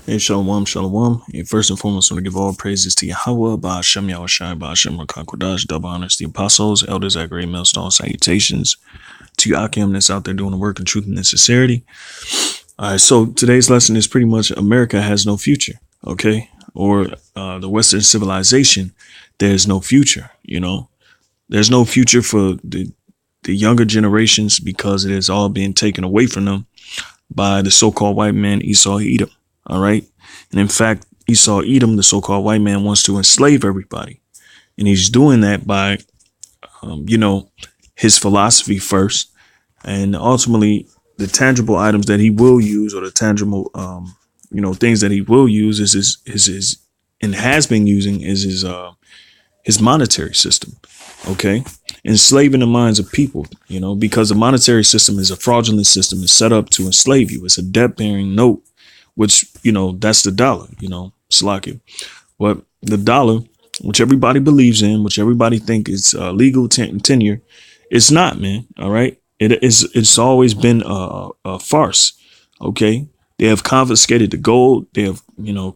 Hey, Shalom, Shalom. Hey, first and foremost, I want to give all praises to Yahweh, Ba'ashem Yahushai, Ba'ashem Rakakwadash, double honors to the apostles, elders at Great Millstone, salutations to you, Akim, that's out there doing the work in truth and in sincerity. All right, so today's lesson is pretty much America has no future, okay? Or the Western civilization, there's no future, There's no future for the younger generations because it is all being taken away from them by the so-called white man Esau Edom. All right. And in fact, Esau Edom, the so-called white man, wants to enslave everybody. And he's doing that by, his philosophy first. And ultimately, the tangible items that he will use, or the tangible, things that he will use is his and has been using is his monetary system. OK, enslaving the minds of people, because the monetary system is a fraudulent system. It's set up to enslave you. It's a debt bearing note, which, that's the dollar, Slovakia. But the dollar, which everybody believes in, which everybody think is legal tenure, it's not, man. All right. It's always been a farce. OK, they have confiscated the gold. They have,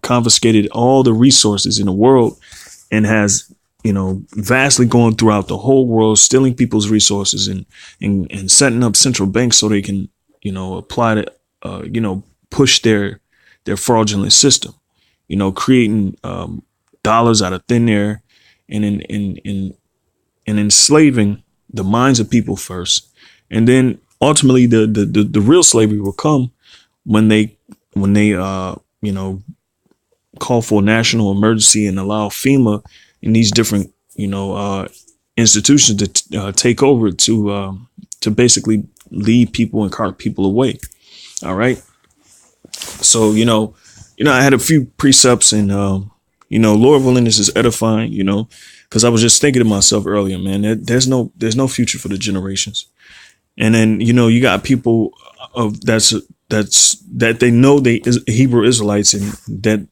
confiscated all the resources in the world and has, vastly going throughout the whole world, stealing people's resources and setting up central banks so they can, apply to, push their fraudulent system, creating dollars out of thin air and in enslaving the minds of people first. And then ultimately the real slavery will come when they call for a national emergency and allow FEMA and these different, institutions to take over to basically lead people and cart people away. All right. So, I had a few precepts and, Lord willing, this is edifying, because I was just thinking to myself earlier, man, there's no future for the generations. And then, you got people that they know they Hebrew Israelites and that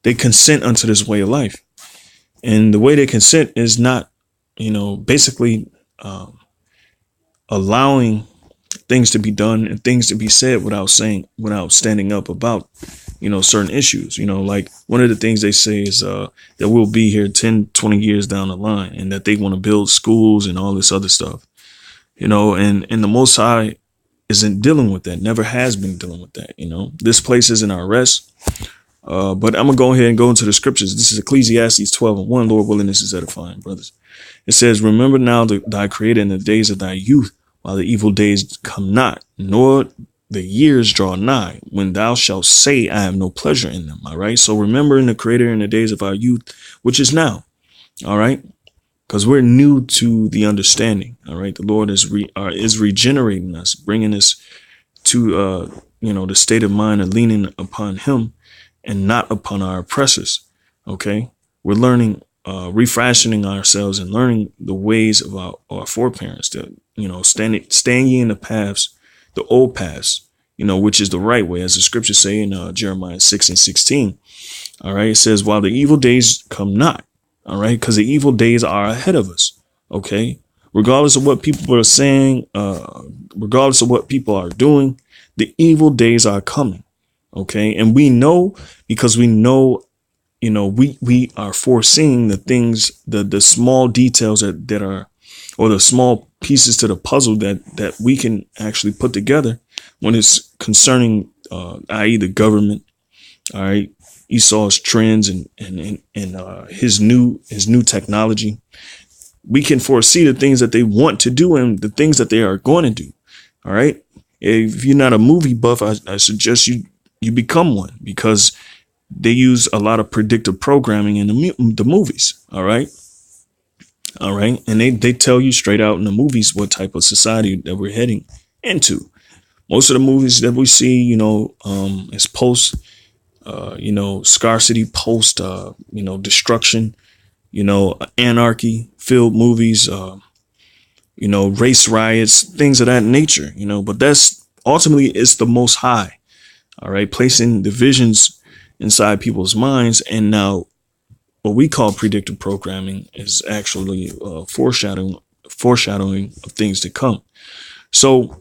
they consent unto this way of life. And the way they consent is not, basically allowing things to be done and things to be said without standing up about, certain issues. Like one of the things they say is that we'll be here 10, 20 years down the line and that they want to build schools and all this other stuff, and the Most High isn't dealing with that, never has been dealing with that. This place isn't our rest. But I'm going to go ahead and go into the scriptures. This is Ecclesiastes 12:1. Lord willing, this is edifying, brothers. It says, remember now thy creator in the days of thy youth, while the evil days come not, nor the years draw nigh, when thou shalt say, I have no pleasure in them. All right. So remembering the creator in the days of our youth, which is now. All right. Because we're new to the understanding. All right. The Lord is regenerating us, bringing us to, the state of mind of leaning upon him and not upon our oppressors. OK, we're learning, refashioning ourselves and learning the ways of our foreparents that, staying in the paths, the old paths, which is the right way, as the scriptures say in Jeremiah 6:16. All right. It says, while the evil days come not. All right. Because the evil days are ahead of us. OK, regardless of what people are saying, regardless of what people are doing, the evil days are coming. OK, and we know because we know, we are foreseeing the things, the small details that are, or the small pieces to the puzzle that we can actually put together when it's concerning, i.e. the government. All right. Esau's trends and his new technology. We can foresee the things that they want to do and the things that they are going to do. All right. If you're not a movie buff, I suggest you become one, because they use a lot of predictive programming in the movies. All right. All right. And they tell you straight out in the movies what type of society that we're heading into. Most of the movies that we see, is post, scarcity, post, destruction, anarchy filled movies, race riots, things of that nature, but that's ultimately it's the Most High. All right. Placing divisions inside people's minds. And now what we call predictive programming is actually foreshadowing of things to come. So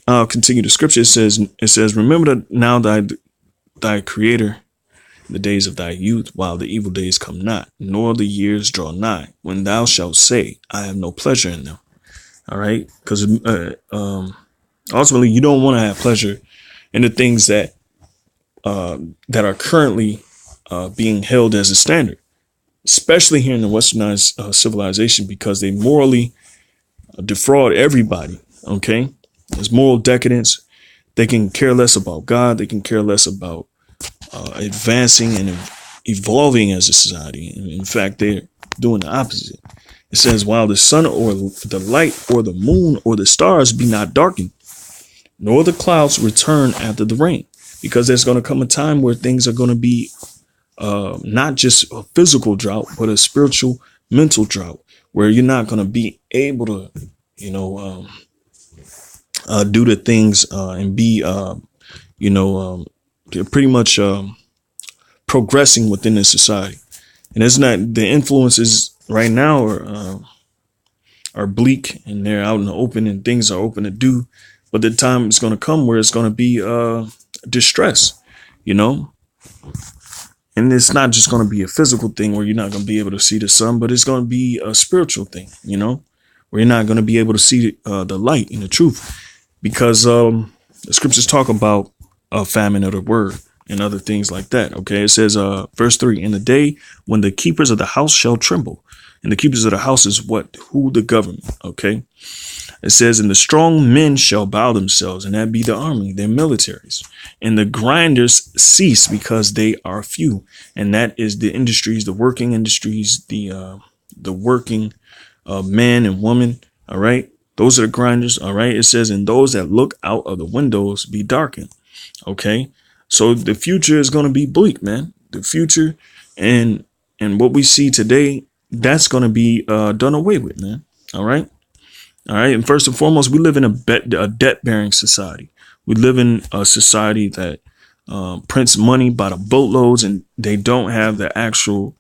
I'll continue the scripture. It says, remember that now thy creator in the days of thy youth, while the evil days come not, nor the years draw nigh, when thou shalt say, I have no pleasure in them. All right. Because ultimately, you don't want to have pleasure in the things that that are currently being held as a standard, especially here in the westernized civilization, because they morally defraud everybody. OK, there's moral decadence. They can care less about God. They can care less about advancing and evolving as a society. In fact, they're doing the opposite. It says, while the sun or the light or the moon or the stars be not darkened, nor the clouds return after the rain, because there's going to come a time where things are going to be not just a physical drought, but a spiritual, mental drought, where you're not going to be able to, do the things and be, pretty much progressing within the society. And it's not, the influences right now are bleak, and they're out in the open, and things are open to do. But the time is going to come where it's going to be distress, and it's not just going to be a physical thing where you're not going to be able to see the sun, but it's going to be a spiritual thing, where you're not going to be able to see the light and the truth, because the scriptures talk about a famine of the word and other things like that. OK, it says, verse 3, in the day when the keepers of the house shall tremble. And the keepers of the house is what? Who? The government. OK, it says, and the strong men shall bow themselves, and that be the army, their militaries. And the grinders cease because they are few. And that is the industries, the working industries, the working man and woman. All right. Those are the grinders. All right. It says, and those that look out of the windows be darkened. OK, so the future is going to be bleak, man. The future and what we see today, that's going to be done away with, man. All right. All right. And first and foremost, we live in a debt bearing society. We live in a society that prints money by the boatloads, and they don't have the actual,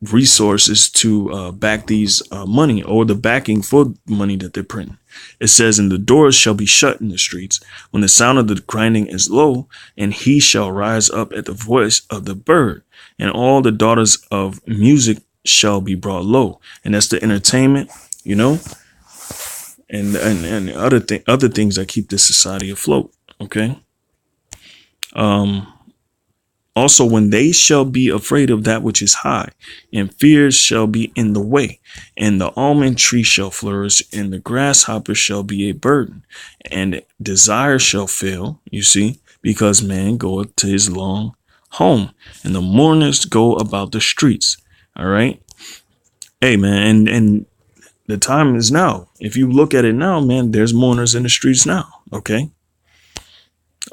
resources to back these money, or the backing for money that they're printing. It says, and the doors shall be shut in the streets when the sound of the grinding is low, and he shall rise up at the voice of the bird, and all the daughters of music shall be brought low. And that's the entertainment, and other things that keep this society afloat. Okay. Also, when they shall be afraid of that which is high, and fears shall be in the way, and the almond tree shall flourish, and the grasshopper shall be a burden, and desire shall fail, you see, because man goeth to his long home, and the mourners go about the streets. All right. Hey, man, and the time is now. If you look at it now, man, there's mourners in the streets now. Okay.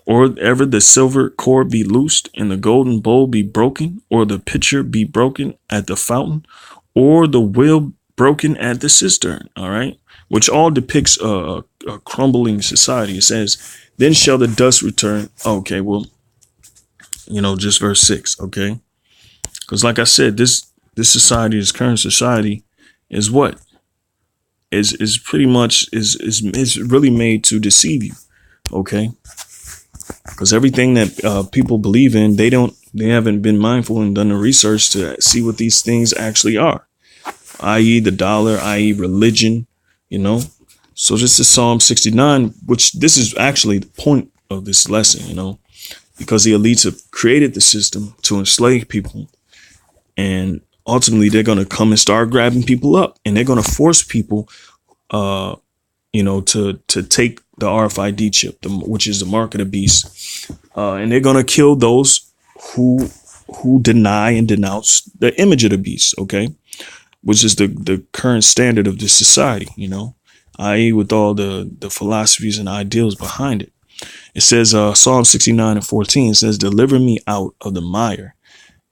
Or ever the silver cord be loosed, and the golden bowl be broken, or the pitcher be broken at the fountain, or the wheel broken at the cistern. All right. Which all depicts a crumbling society. It says, then shall the dust return. Okay. Well, just verse 6. Okay. Because like I said, this society, this current society is what? Is pretty much is really made to deceive you. Okay. Because everything that people believe in, they haven't been mindful and done the research to see what these things actually are, i.e. the dollar, i.e. religion, So this is Psalm 69, which this is actually the point of this lesson, because the elites have created the system to enslave people, and ultimately they're going to come and start grabbing people up, and they're going to force people, to take the RFID chip, which is the mark of the beast. And they're going to kill those who deny and denounce the image of the beast. OK, which is the current standard of this society, i.e. with all the philosophies and ideals behind it. It says Psalm 69:14 says, deliver me out of the mire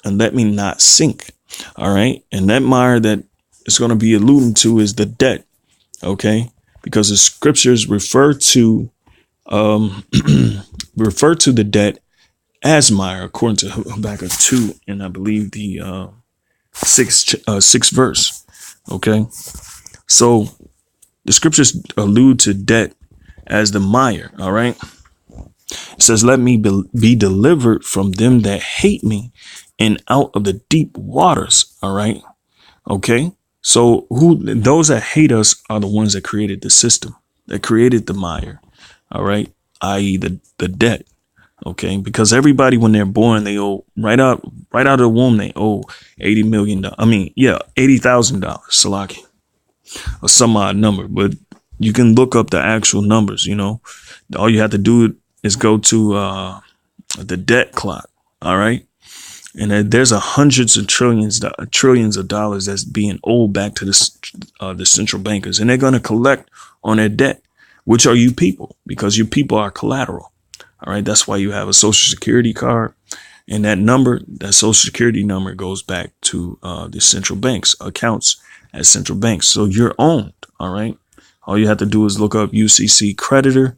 and let me not sink. All right. And that mire that it's going to be alluding to is the debt. OK, because the scriptures refer to the debt as mire, according to Habakkuk 2, and I believe the sixth verse. Okay, so the scriptures allude to debt as the mire. All right, It says, let me be delivered from them that hate me and out of the deep waters. All right. Okay. So those that hate us are the ones that created the system, that created the mire. All right. I.e. the debt. Okay. Because everybody, when they're born, they owe right out of the womb, they owe $80 million. $80,000, Salaki, or some odd number, but you can look up the actual numbers. All you have to do is go to the debt clock. All right. And there's hundreds of trillions of dollars that's being owed back to the central bankers, and they're going to collect on their debt, which are you people, because you people are collateral. All right. That's why you have a social security card, and that social security number goes back to the central bank's accounts at central banks. So you're owned. All right. All you have to do is look up UCC creditor,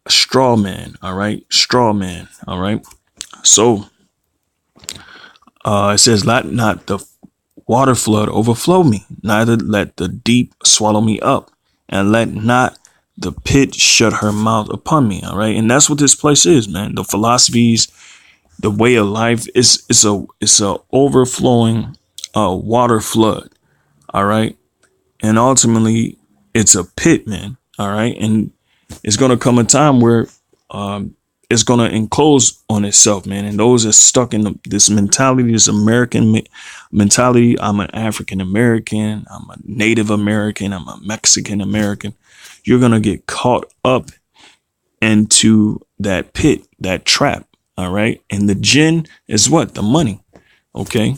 straw man. All right. Straw man. All right. So it says, let not the water flood overflow me, neither let the deep swallow me up, and let not the pit shut her mouth upon me. All right. And that's what this place is, man. The philosophies, the way of life it's a overflowing water flood. All right. And ultimately it's a pit, man. All right. And it's going to come a time where it's going to enclose on itself, man. And those are stuck in this mentality, this American mentality. I'm an African American. I'm a Native American. I'm a Mexican American. You're going to get caught up into that pit, that trap. All right. And the jinn is what? The money. OK.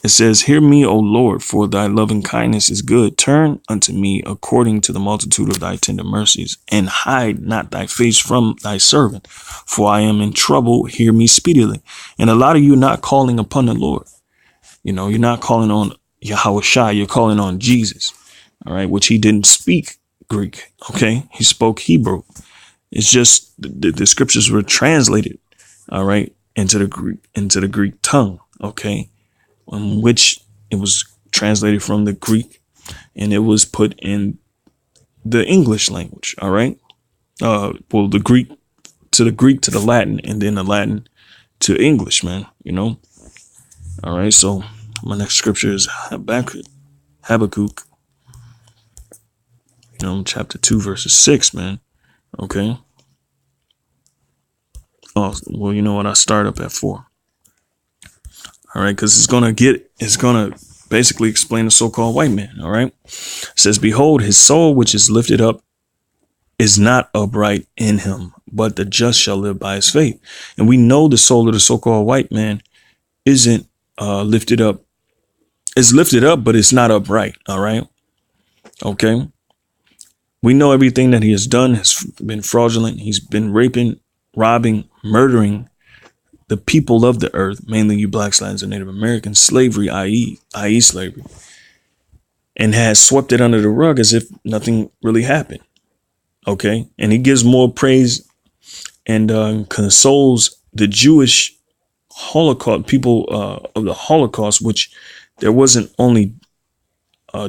It says, hear me, O Lord, for thy loving kindness is good. Turn unto me according to the multitude of thy tender mercies, and hide not thy face from thy servant, for I am in trouble. Hear me speedily. And a lot of you are not calling upon the Lord. You're not calling on Yahweh Shai. You're calling on Jesus. All right. Which he didn't speak Greek. OK. He spoke Hebrew. It's just the scriptures were translated. All right. Into the Greek tongue. OK. On which it was translated from the Greek, and it was put in the English language. All right. The Greek to the Latin, and then the Latin to English, man. All right. So my next scripture is Habakkuk, chapter 2, verses 6, man. Okay. Oh, well, you know what? I start up at 4. All right, because it's going to basically explain the so-called white man. All right. It says, behold, his soul, which is lifted up, is not upright in him, but the just shall live by his faith. And we know the soul of the so-called white man isn't lifted up. It's lifted up, but it's not upright. All right. OK. We know everything that he has done has been fraudulent. He's been raping, robbing, murdering the people of the earth, mainly you blacks, Latins, and Native Americans, slavery, i.e. slavery, and has swept it under the rug as if nothing really happened. OK. And he gives more praise and consoles the Jewish Holocaust, people of the Holocaust, which there wasn't only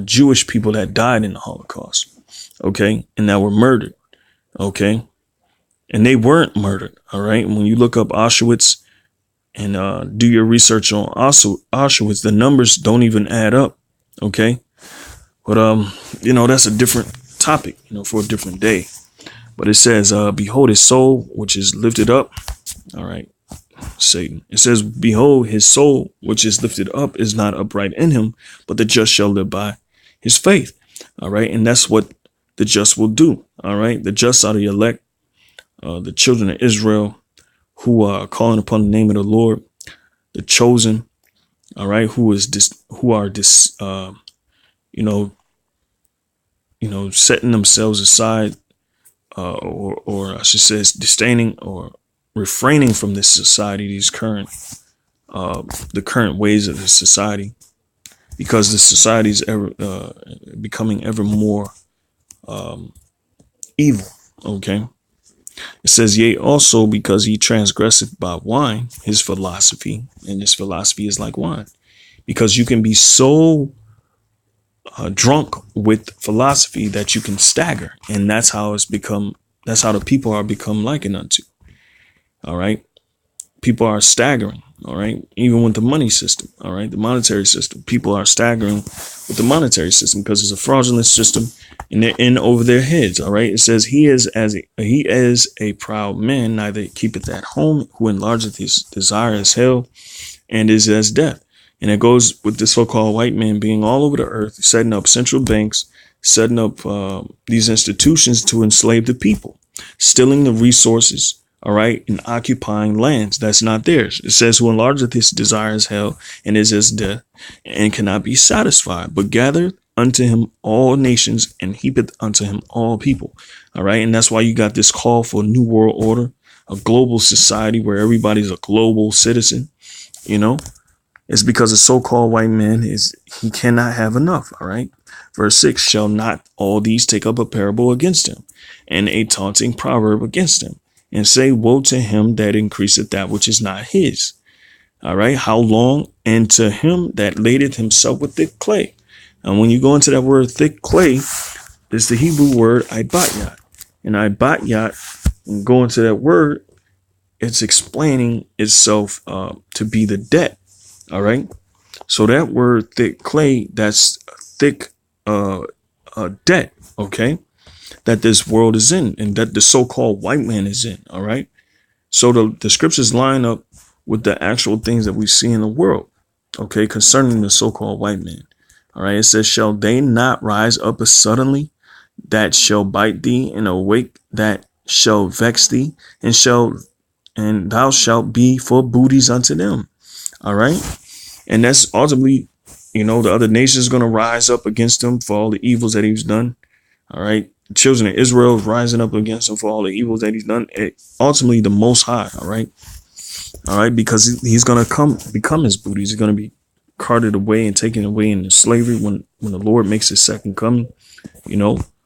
Jewish people that died in the Holocaust. OK. And that were murdered. OK. And they weren't murdered. All right. When you look up Auschwitz and do your research on Auschwitz, the numbers don't even add up. OK. But, that's a different topic, for a different day. But it says, behold, his soul, which is lifted up. All right. Satan. It says, behold, his soul, which is lifted up, is not upright in him, but the just shall live by his faith. All right. And that's what the just will do. All right. The just are the elect, the children of Israel, who are calling upon the name of the Lord, the chosen, all right, who are setting themselves aside, or I should say, disdaining or refraining from this society, the current ways of this society, because the society is becoming ever more evil. Okay. It says, yea, also because he transgresseth by wine, his philosophy, and his philosophy is like wine, because you can be so drunk with philosophy that you can stagger. And that's how the people are become likened unto. All right. People are staggering. All right. Even with the money system. All right. The monetary system. People are staggering with the monetary system because it's a fraudulent system and they're in over their heads. All right. It says he is a proud man, neither keepeth at home, who enlargeth his desire as hell and is as death. And it goes with the so-called white man being all over the earth, setting up central banks, setting up these institutions to enslave the people, stealing the resources, all right, and occupying lands that's not theirs. It says, who enlargeth his desire as hell and is as death, and cannot be satisfied, but gathereth unto him all nations and heapeth unto him all people. All right. And that's why you got this call for a new world order, a global society where everybody's a global citizen. You know, it's because a so-called white man he cannot have enough. All right. Verse 6, shall not all these take up a parable against him and a taunting proverb against him and say, woe to him that increaseth that which is not his. All right. How long? And to him that ladeth himself with thick clay. And when you go into that word thick clay, it's the Hebrew word ibatyat. And ibatyat, and go into that word, it's explaining itself to be the debt. All right. So that word thick clay, that's thick debt. OK, that this world is in and that the so-called white man is in. All right. So the scriptures line up with the actual things that we see in the world. OK, concerning the so-called white man. All right. It says, shall they not rise up as suddenly that shall bite thee, and awake that shall vex thee, and thou shalt be for booties unto them. All right. And that's ultimately, the other nations going to rise up against him for all the evils that he's done. All right. The children of Israel is rising up against him for all the evils that he's done. Ultimately, the Most High. All right. All right. Because he's going to become his booties. He's going to be carted away and taken away into slavery when the Lord makes his second coming,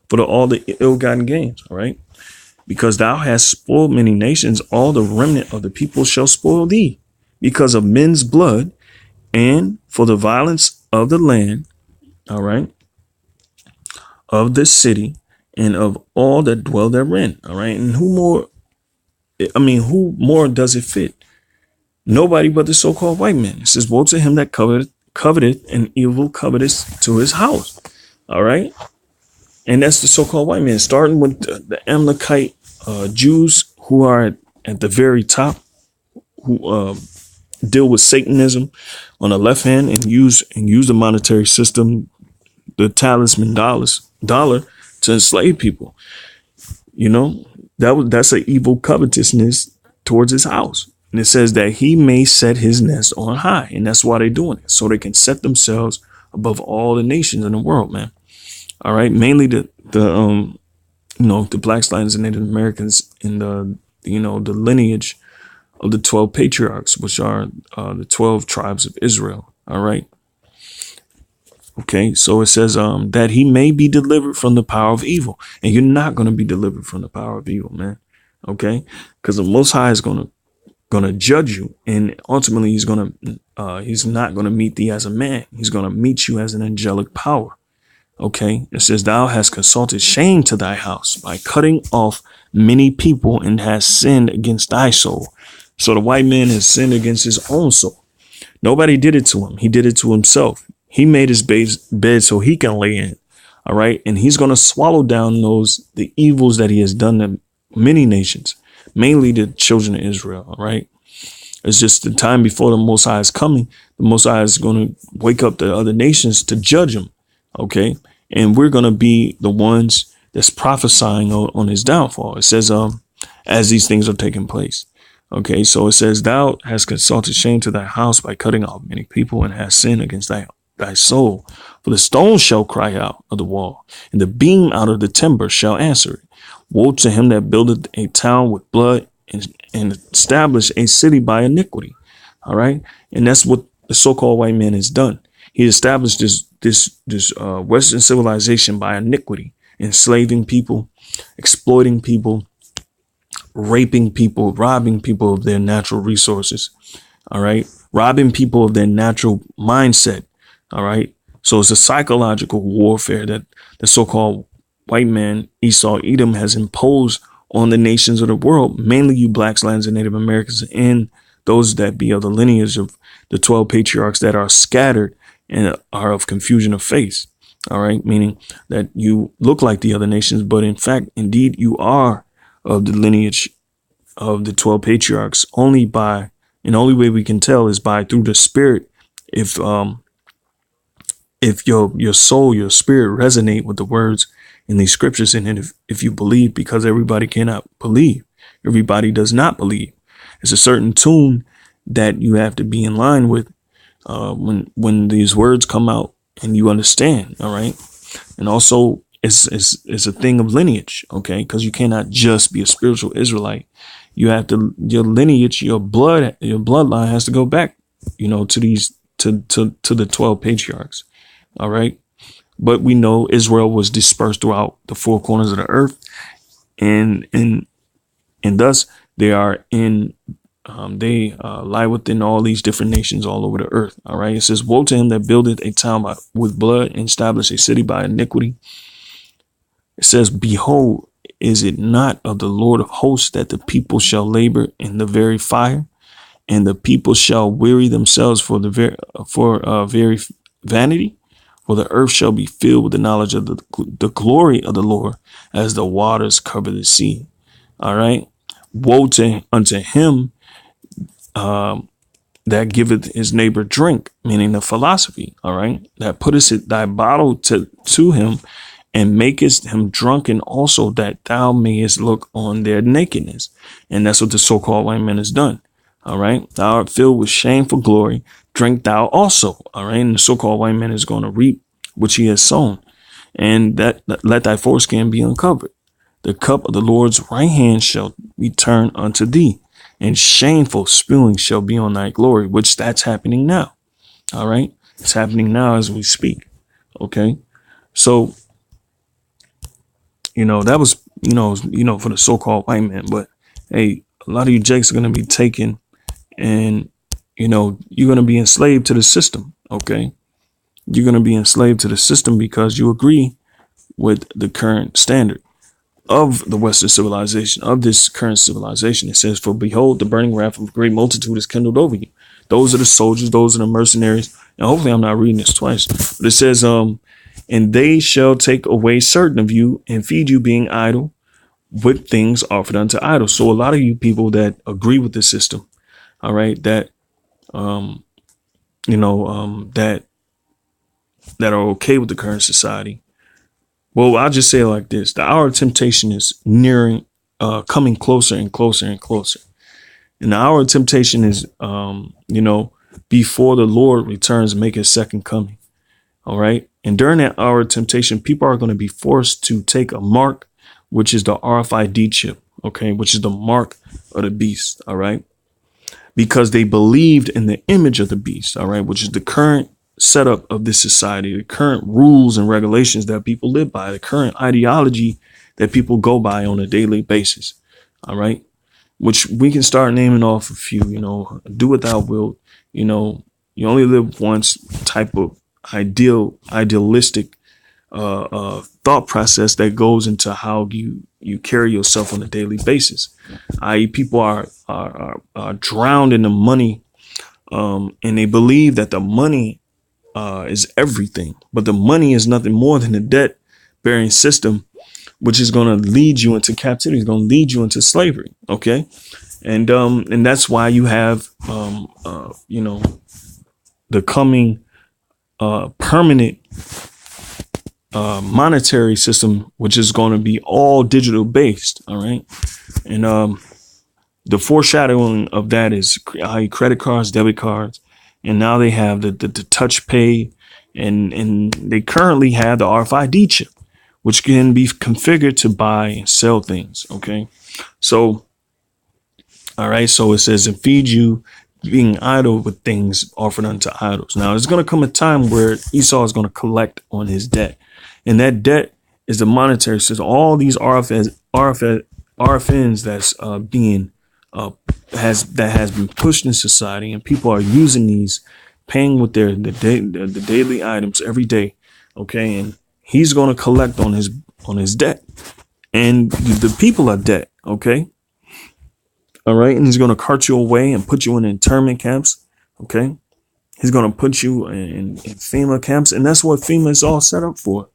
for all the ill-gotten gains. All right. Because thou hast spoiled many nations, all the remnant of the people shall spoil thee, because of men's blood and for the violence of the land, all right, of the city and of all that dwell therein. All right. And who more does it fit? Nobody but the so-called white man. It says, woe to him that coveteth and evil covetous to his house. All right. And that's the so-called white man, starting with the Amalekite Jews who are at the very top, who deal with Satanism on the left hand and use the monetary system, the talisman dollar to enslave people. That's an evil covetousness towards his house. And it says that he may set his nest on high. And that's why they're doing it. So they can set themselves above all the nations in the world, man. All right. Mainly the Blacks, Latins, and Native Americans in the lineage of the 12 patriarchs, which are the 12 tribes of Israel. All right. Okay. So it says that he may be delivered from the power of evil. And you're not going to be delivered from the power of evil, man. Okay. Because the Most High is going to judge you. And ultimately, he's not going to meet thee as a man. He's going to meet you as an angelic power. Okay, it says, thou hast consulted shame to thy house by cutting off many people and has sinned against thy soul. So the white man has sinned against his own soul. Nobody did it to him. He did it to himself. He made his bed so he can lay in. All right. And he's going to swallow down the evils that he has done to many nations, mainly the children of Israel. All right. It's just the time before the Most High is coming. The Most High is going to wake up the other nations to judge them. OK, and we're going to be the ones that's prophesying on his downfall. It says, as these things are taking place. OK, so it says, thou hast consulted shame to thy house by cutting off many people and hast sinned against thy soul. For the stone shall cry out of the wall, and the beam out of the timber shall answer it. Woe to him that buildeth a town with blood and establish a city by iniquity. All right. And that's what the so-called white man has done. He established this Western civilization by iniquity, enslaving people, exploiting people, raping people, robbing people of their natural resources. All right. Robbing people of their natural mindset. All right. So it's a psychological warfare that the so-called white man, Esau, Edom, has imposed on the nations of the world, mainly you blacks, lands, and Native Americans, and those that be of the lineage of the 12 patriarchs that are scattered and are of confusion of faith. All right. Meaning that you look like the other nations, but in fact, indeed, you are of the lineage of the 12 patriarchs only by, and the only way we can tell is by through the spirit. If your soul, your spirit resonate with the words in these scriptures, and if you believe, because everybody cannot believe, everybody does not believe. It's a certain tune that you have to be in line with when these words come out and you understand. All right. And also it's a thing of lineage. OK, because you cannot just be a spiritual Israelite. You have to, your lineage, your bloodline has to go back, to these to the 12 patriarchs. All right. But we know Israel was dispersed throughout the four corners of the earth. And thus they are they lie within all these different nations all over the earth. All right. It says, woe to him that buildeth a town with blood and establish a city by iniquity. It says, behold, is it not of the Lord of hosts that the people shall labor in the very fire, and the people shall weary themselves for very vanity? For the earth shall be filled with the knowledge of the glory of the Lord, as the waters cover the sea. All right. Woe unto him that giveth his neighbor drink, meaning the philosophy. All right. That puttest thy bottle to him, and makest him drunken also, that thou mayest look on their nakedness. And that's what the so-called white man has done. All right. Thou art filled with shameful glory. Drink thou also. All right. And the so-called white man is going to reap which he has sown, and that let thy foreskin be uncovered. The cup of the Lord's right hand shall be turned unto thee, and shameful spewing shall be on thy glory, which that's happening now. All right. It's happening now as we speak. Okay. So, that was, for the so-called white man. But hey, a lot of you jakes are going to be taken, and, you're going to be enslaved to the system. Okay. You're going to be enslaved to the system because you agree with the current standard of the Western civilization, of this current civilization. It says, for behold, the burning wrath of a great multitude is kindled over you. Those are the soldiers, those are the mercenaries. And hopefully I'm not reading this twice, but it says, and they shall take away certain of you and feed you, being idle with things offered unto idols. So a lot of you people that agree with the system, all right, that, that are okay with the current society. Well, I'll just say it like this. The hour of temptation is nearing, coming closer and closer and closer. And the hour of temptation is, before the Lord returns, make his second coming. All right. And during that hour of temptation, people are going to be forced to take a mark, which is the RFID chip. OK, which is the mark of the beast. All right. Because they believed in the image of the beast. All right. Which is the current setup of this society, the current rules and regulations that people live by, the current ideology that people go by on a daily basis. All right. Which we can start naming off a few, do what thou wilt, you only live once type of idealistic thought process that goes into how you carry yourself on a daily basis. I.e., people are drowned in the money, and they believe that the money is everything, but the money is nothing more than a debt bearing system, which is going to lead you into captivity. It's going to lead you into slavery. OK, and that's why you have, the coming permanent monetary system, which is going to be all digital based. All right. And the foreshadowing of that is credit cards, debit cards. And now they have the touch pay, and they currently have the RFID chip, which can be configured to buy and sell things. OK, so. All right. So it says, and feed you, being idle with things offered unto idols. Now, there's going to come a time where Esau is going to collect on his debt. And that debt is the monetary system. All these RFNs that's being has been pushed in society, and people are using these, paying with the daily items every day. OK, and he's going to collect on his debt, and the people are debt. Okay. All right. And he's going to cart you away and put you in internment camps. Okay. He's going to put you in FEMA camps. And that's what FEMA is all set up for.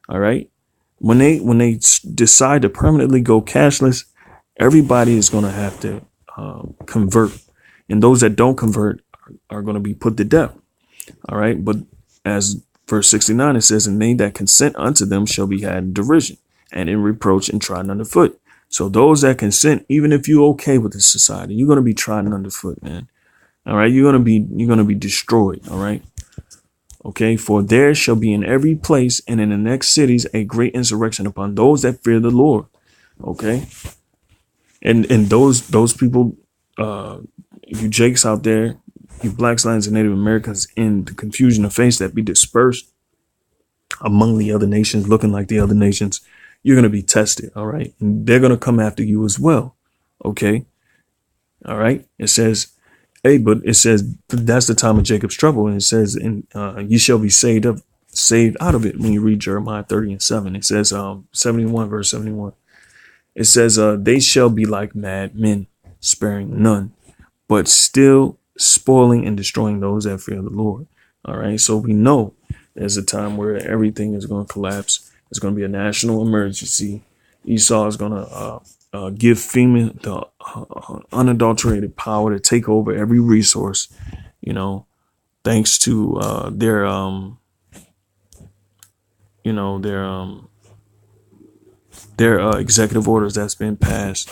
All right. When they decide to permanently go cashless, everybody is going to have to convert. And those that don't convert are going to be put to death. All right. But as verse 69, it says, and they that consent unto them shall be had in derision and in reproach and trodden underfoot. So those that consent, even if you're okay with this society, you're going to be trodden underfoot, man. All right. You're going to be destroyed. All right. Okay. For there shall be in every place and in the next cities a great insurrection upon those that fear the Lord. Okay. And those people, you Jakes out there, you blacks, lands, and Native Americans in the confusion of face that be dispersed among the other nations, looking like the other nations, you're going to be tested. All right. And they're going to come after you as well. Okay. All right. It says, hey, but it says that's the time of Jacob's trouble. And it says, and you shall be saved out of it. When you read Jeremiah 30:7, it says, 71, verse 71, it says, they shall be like mad men, sparing none, but still spoiling and destroying those that fear the Lord. All right. So we know there's a time where everything is going to collapse. It's going to be a national emergency. Esau is going to give FEMA the unadulterated power to take over every resource, thanks to their executive orders that's been passed.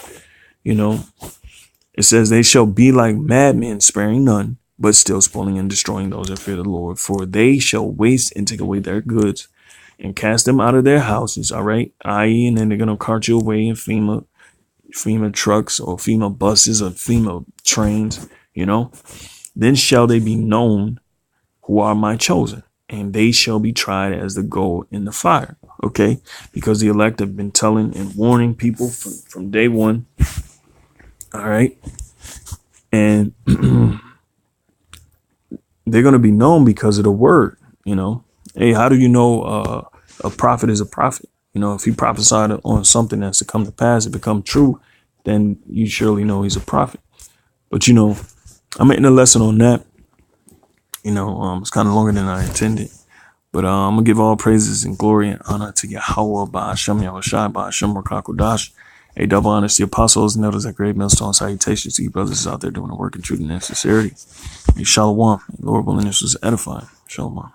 It says they shall be like madmen, sparing none, but still spoiling and destroying those that fear the Lord. For they shall waste and take away their goods and cast them out of their houses. All right. I.e., and then they're going to cart you away in FEMA trucks or FEMA buses or FEMA trains, Then shall they be known who are my chosen, and they shall be tried as the gold in the fire. Okay. Because the elect have been telling and warning people from day one. All right. And they're going to be known because of the word, Hey, how do you know a prophet is a prophet? If he prophesied on something that's to come to pass, it become true, then you surely know he's a prophet. But, I'm making a lesson on that. It's kind of longer than I intended. But I'm going to give all praises and glory and honor to Yahweh, Ba'ashem Yahushai, Ba'ashem Rakakodash. A double honor to the apostles and elders at Great Millstone. Salutations to you brothers out there doing the work in truth and sincerity. Shalom. Lord willing, this was edifying. Shalom.